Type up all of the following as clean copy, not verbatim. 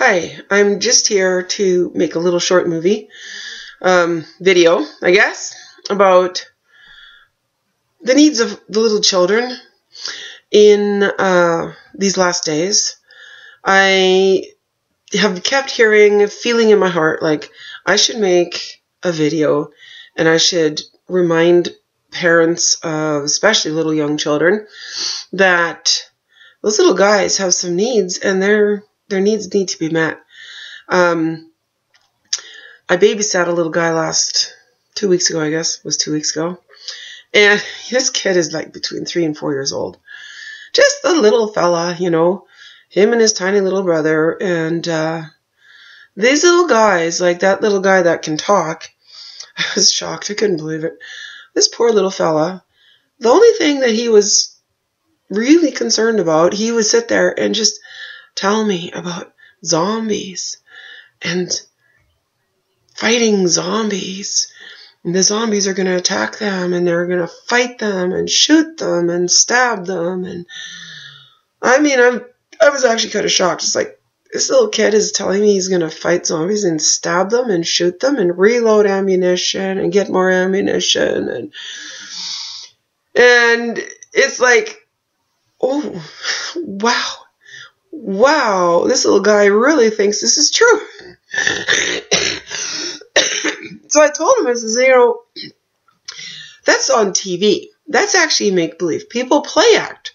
Hi, I'm just here to make a little short movie video, I guess, about the needs of the little children in these last days. I have kept feeling in my heart like I should make a video and I should remind parents of especially little young children that those little guys have some needs and their needs need to be met. I babysat a little guy 2 weeks ago, I guess. It was 2 weeks ago. And this kid is like between 3 and 4 years old. Just a little fella, you know, him and his tiny little brother. And these little guys, like that little guy that can talk, I was shocked. I couldn't believe it. This poor little fella, the only thing that he was really concerned about, he would sit there and just tell me about zombies and fighting zombies. And the zombies are going to attack them and they're going to fight them and shoot them and stab them. And I mean, I was actually kind of shocked. It's like, this little kid is telling me he's going to fight zombies and stab them and shoot them and reload ammunition and get more ammunition. And it's like, oh, wow, this little guy really thinks this is true. So I told him, I said, you know, that's on TV. That's actually make-believe. People play act.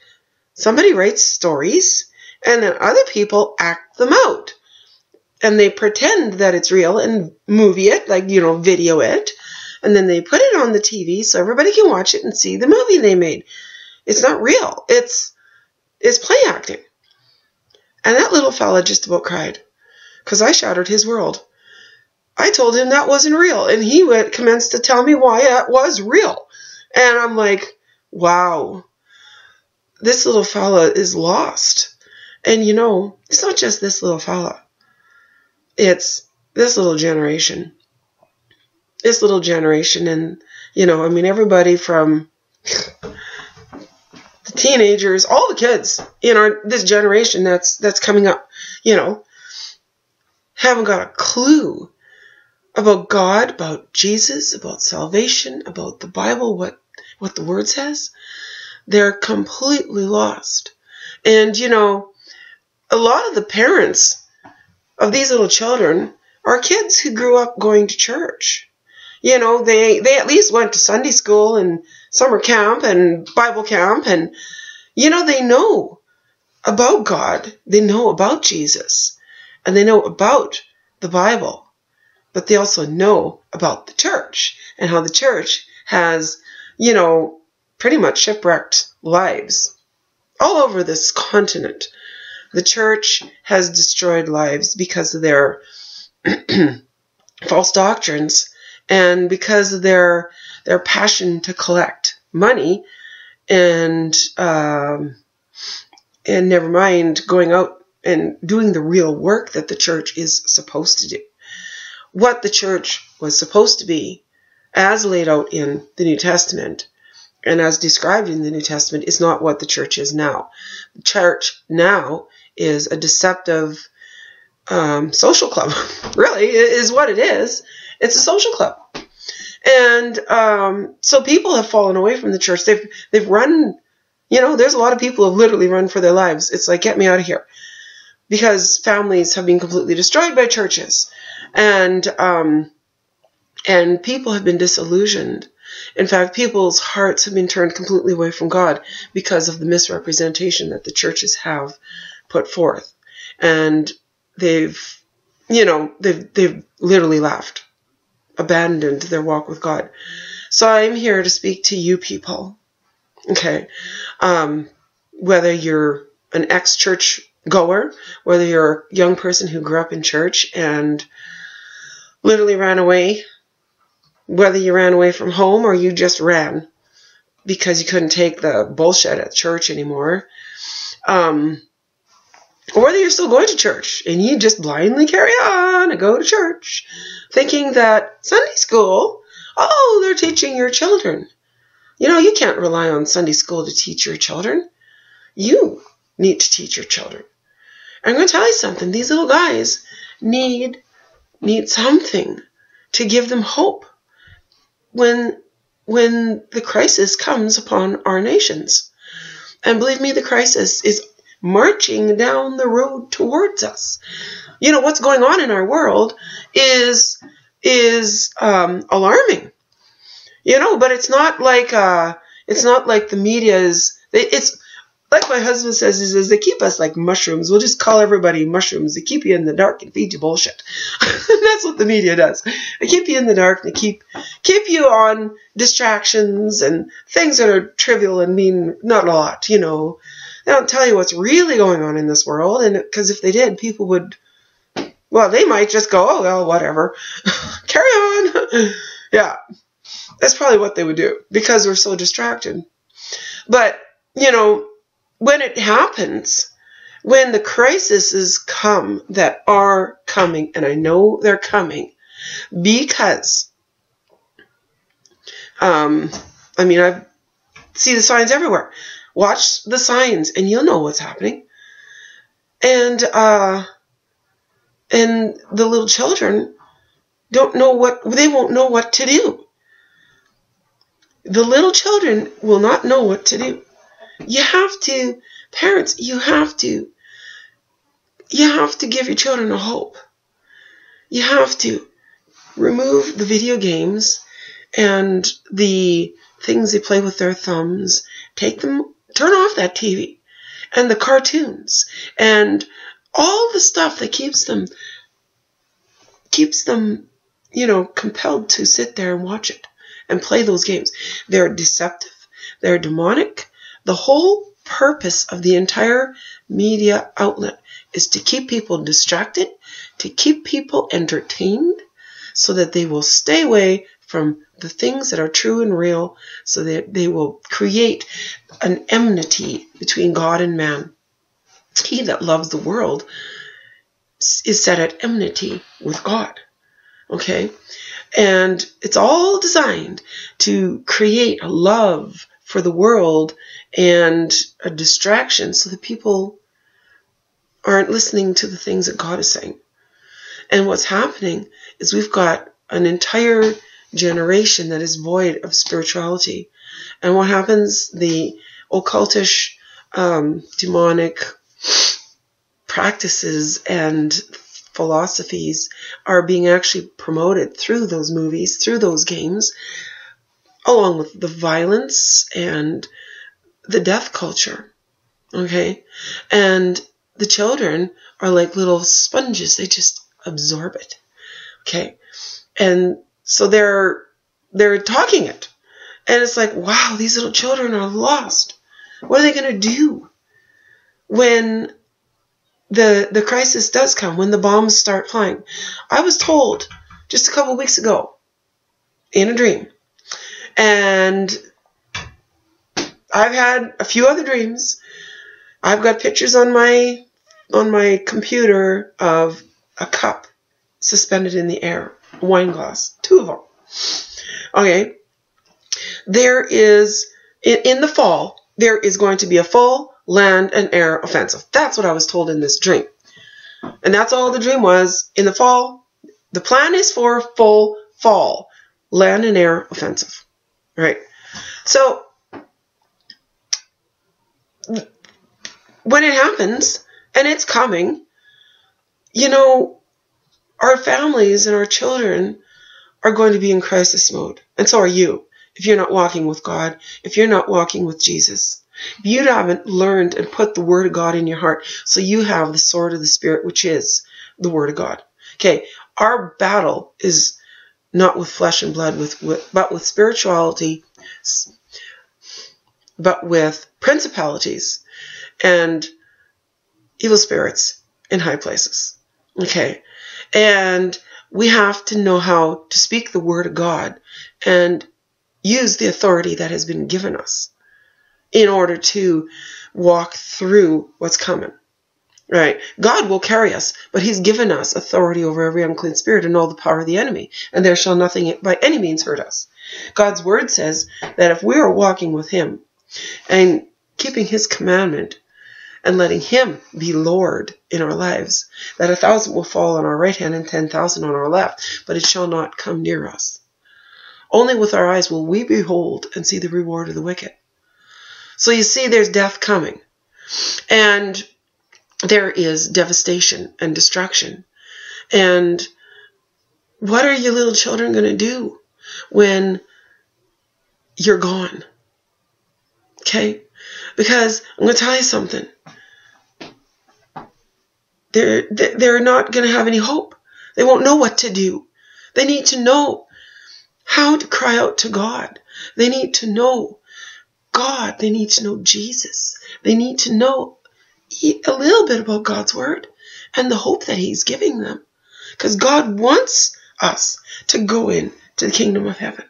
Somebody writes stories, and then other people act them out. And they pretend that it's real and movie it, like, you know, video it. And then they put it on the TV so everybody can watch it and see the movie they made. It's not real. It's play acting. And that little fella just about cried because I shattered his world. I told him that wasn't real, and he commenced to tell me why it was real. And I'm like, wow, this little fella is lost. And, you know, it's not just this little fella. It's this little generation. This little generation, and, you know, I mean, everybody from the teenagers, all the kids in this generation that's coming up, you know, haven't got a clue about God, about Jesus, about salvation, about the Bible, what the Word says. They're completely lost. And, you know, a lot of the parents of these little children are kids who grew up going to church. You know, they at least went to Sunday school and summer camp and Bible camp, and, you know, they know about God. They know about Jesus, and they know about the Bible. But they also know about the church and how the church has, you know, pretty much shipwrecked lives all over this continent. The church has destroyed lives because of their false doctrines and because of their passion to collect money and never mind going out and doing the real work that the church is supposed to do. What the church was supposed to be, as laid out in the New Testament and as described in the New Testament, is not what the church is now. The church now is a deceptive social club. Really, it is what it is. It's a social club. And so people have fallen away from the church. They've run, you know, there's a lot of people who have literally run for their lives. It's like, get me out of here. Because families have been completely destroyed by churches. And people have been disillusioned. In fact, people's hearts have been turned completely away from God because of the misrepresentation that the churches have put forth. And they've literally left, abandoned their walk with God. So I'm here to speak to you people. Okay. Whether you're an ex-church goer, whether you're a young person who grew up in church and literally ran away, whether you ran away from home or you just ran because you couldn't take the bullshit at church anymore, or whether you're still going to church and you just blindly carry on and go to church thinking that Sunday school, oh, they're teaching your children. You know, you can't rely on Sunday school to teach your children. You need to teach your children. I'm going to tell you something. These little guys need something to give them hope when the crisis comes upon our nations. And believe me, the crisis is marching down the road towards us. You know, what's going on in our world is alarming. You know, but it's not like the media is. It's like my husband says, they keep us like mushrooms. We'll just call everybody mushrooms. They keep you in the dark and feed you bullshit. That's what the media does. They keep you in the dark and they keep you on distractions and things that are trivial and mean not a lot, you know. They don't tell you what's really going on in this world, and because if they did, people would, well, they might just go, oh, well, whatever. Carry on. Yeah. That's probably what they would do because we're so distracted. But, you know, when it happens, when the crises come that are coming, and I know they're coming because, I see the signs everywhere. Watch the signs and you'll know what's happening. And the little children they won't know what to do. The little children will not know what to do. You have to, parents, you have to give your children a hope. You have to remove the video games and the things they play with their thumbs. Turn off that TV and the cartoons and all the stuff that keeps them, you know, compelled to sit there and watch it and play those games. They're deceptive. They're demonic. The whole purpose of the entire media outlet is to keep people distracted, to keep people entertained, so that they will stay away from the things that are true and real, so that they will create an enmity between God and man. He that loves the world is set at enmity with God. Okay? And it's all designed to create a love for the world and a distraction so that people aren't listening to the things that God is saying. And what's happening is we've got an entire generation that is void of spirituality. And what happens? The occultish, demonic practices and philosophies are being actually promoted through those movies, through those games, along with the violence and the death culture. Okay? And the children are like little sponges. They just absorb it. Okay? And so they're talking it. And it's like, wow, these little children are lost. What are they going to do when the crisis does come, when the bombs start flying? I was told just a couple of weeks ago in a dream, and I've had a few other dreams. I've got pictures on my computer of a cup suspended in the air, a wine glass, 2 of them. Okay. There is, in the fall, there is going to be a full land and air offensive. That's what I was told in this dream. And that's all the dream was. In the fall, the plan is for full fall, land and air offensive. Right? So, when it happens, and it's coming, you know, our families and our children are going to be in crisis mode. And so are you, if you're not walking with God, if you're not walking with Jesus. If you haven't learned and put the Word of God in your heart, so you have the sword of the Spirit, which is the Word of God. Okay, our battle is not with flesh and blood, but with spirituality, but with principalities and evil spirits in high places. Okay, and we have to know how to speak the Word of God and use the authority that has been given us in order to walk through what's coming. Right? God will carry us, but He's given us authority over every unclean spirit and all the power of the enemy, and there shall nothing by any means hurt us. God's Word says that if we are walking with Him and keeping His commandment and letting him be Lord in our lives, that 1,000 will fall on our right hand and 10,000 on our left, but it shall not come near us. Only with our eyes will we behold and see the reward of the wicked. So you see, there's death coming, and there is devastation and destruction. And what are you little children going to do when you're gone? Okay? Because I'm going to tell you something. They're not going to have any hope. They won't know what to do. They need to know how to cry out to God. They need to know God. They need to know Jesus. They need to know a little bit about God's word and the hope that he's giving them. Because God wants us to go into the kingdom of heaven.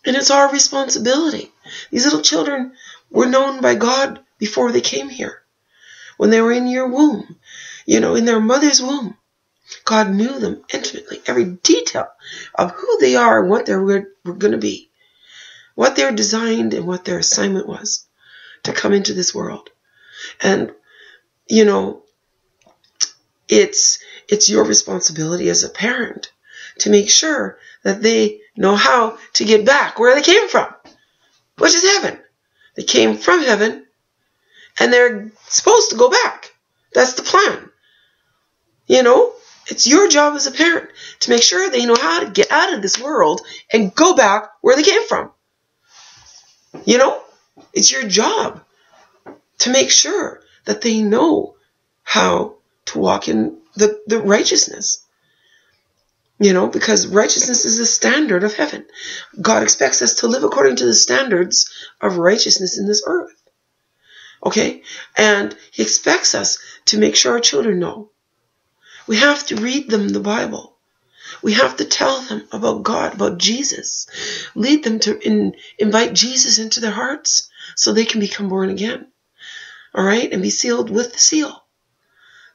And it's our responsibility. These little children were known by God before they came here. When they were in your womb, in their mother's womb, God knew them intimately, every detail of who they are and what they were going to be, what they're designed and what their assignment was to come into this world. And, it's your responsibility as a parent to make sure that they know how to get back where they came from, which is heaven. They came from heaven, and they're supposed to go back. That's the plan. It's your job as a parent to make sure they know how to get out of this world and go back where they came from. It's your job to make sure that they know how to walk in the righteousness. Because righteousness is the standard of heaven. God expects us to live according to the standards of righteousness in this earth. Okay? And he expects us to make sure our children know. We have to read them the Bible. We have to tell them about God, about Jesus. Lead them to invite Jesus into their hearts so they can become born again. All right? And be sealed with the seal.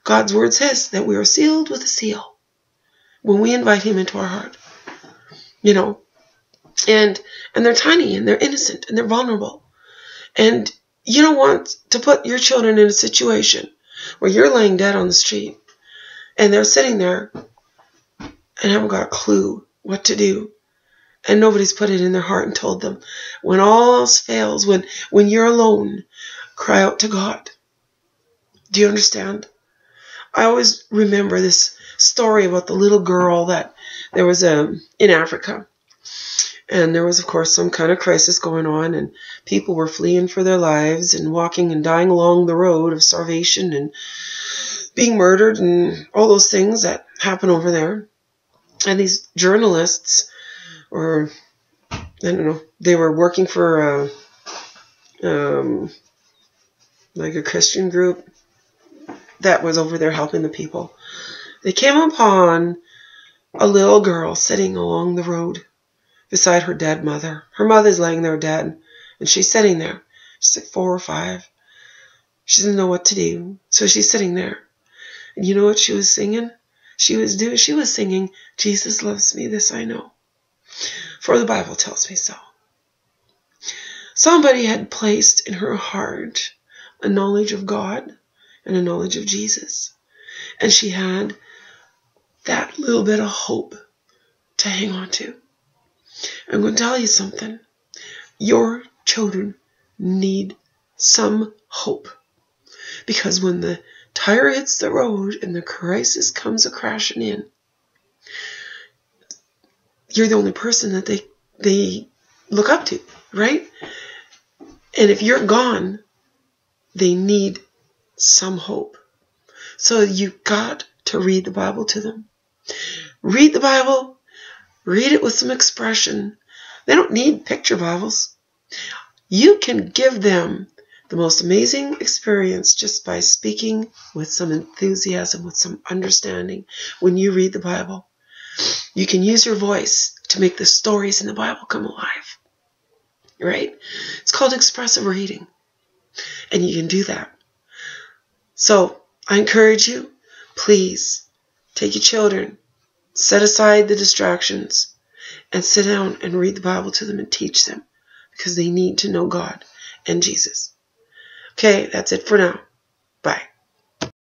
God's word says that we are sealed with a seal when we invite him into our heart. And they're tiny and they're innocent and they're vulnerable. And you don't want to put your children in a situation where you're laying dead on the street and they're sitting there and haven't got a clue what to do. And nobody's put it in their heart and told them, when all else fails, when you're alone, cry out to God. Do you understand? I always remember this story about the little girl that there was in Africa. And there was, of course, some kind of crisis going on, and people were fleeing for their lives and walking and dying along the road of starvation and being murdered and all those things that happen over there. And these journalists, or I don't know, they were working for like a Christian group that was over there helping the people. They came upon a little girl sitting along the road beside her dead mother. Her mother's laying there dead, and she's sitting there. She's like 4 or 5. She doesn't know what to do, so she's sitting there. And you know what she was singing? She was singing, Jesus loves me, this I know, for the Bible tells me so. Somebody had placed in her heart a knowledge of God and a knowledge of Jesus. And she had that little bit of hope to hang on to. I'm going to tell you something. Your children need some hope. Because when the tire hits the road and the crisis comes a-crashing in, you're the only person that they look up to, right? And if you're gone, they need some hope. So you've got to read the Bible to them. Read the Bible. Read it with some expression. They don't need picture Bibles. You can give them the most amazing experience just by speaking with some enthusiasm, with some understanding when you read the Bible. You can use your voice to make the stories in the Bible come alive. Right? It's called expressive reading. And you can do that. So I encourage you, please take your children, set aside the distractions, and sit down and read the Bible to them and teach them, because they need to know God and Jesus. Okay, that's it for now.